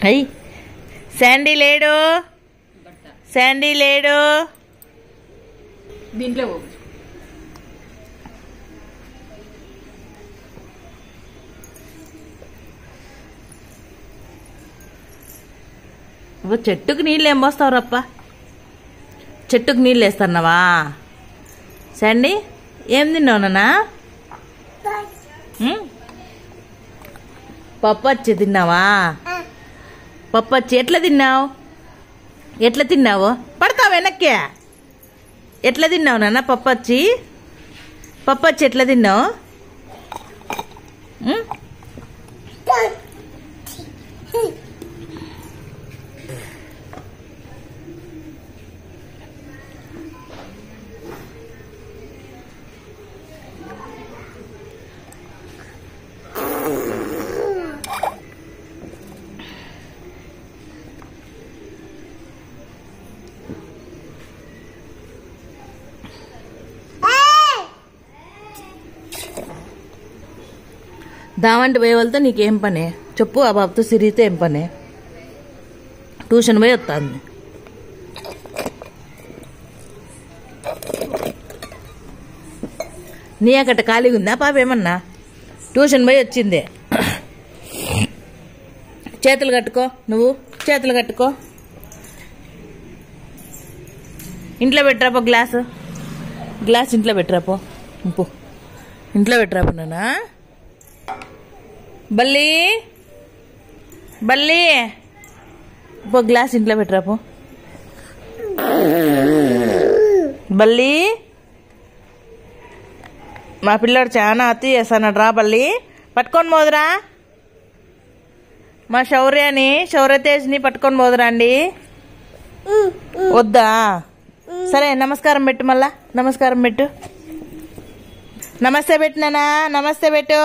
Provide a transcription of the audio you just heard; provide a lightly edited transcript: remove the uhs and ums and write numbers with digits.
అయ్యి శాండీ లేడు, శాండీ లేడు. దీంట్లో చెట్టుకు నీళ్ళు ఏం పోస్తావు రప్ప? చెట్టుకు నీళ్ళు వేస్తున్నావా? శాండీ ఏం తిన్నావు నాన్న? పప్పచ్చి తిన్నావా? పప్పచ్చి ఎట్లా తిన్నావు? ఎట్లా తిన్నావు? పడతావు వెనక్కి. ఎట్లా తిన్నావు నాన్న పప్పచ్చి? పప్పచ్చి ఎట్లా తిన్నావు? దావంటి పోయే వాళ్ళతో నీకేం పని చెప్పు? ఆ బాబుతో సిరిగితే ఏం పని? ట్యూషన్ పోయి వస్తుంది. నీ అక్కట ఖాళీగా ఉందా పాప? ఏమన్నా ట్యూషన్ పోయి వచ్చింది. చేతులు కట్టుకో, నువ్వు చేతులు కట్టుకో. ఇంట్లో పెట్టరాపో గ్లాసు, గ్లాస్ ఇంట్లో పెట్టరాపో. ఇంట్లో పెట్టరాపో నాన్న. బల్లి బల్లి పో, గ్లాస్ ఇంట్లో పెట్టరాపో. బల్లి మా పిల్లాడు చాలా అతి చేస్తాడు రా. బల్లి పట్టుకొని పోదురా. మా శౌర్యతేజ్ని పట్టుకొని పోదురా అండి. వద్దా? సరే నమస్కారం పెట్టు, మళ్ళా నమస్కారం పెట్టు. నమస్తే పెట్టు నాన్న, నమస్తే పెట్టు.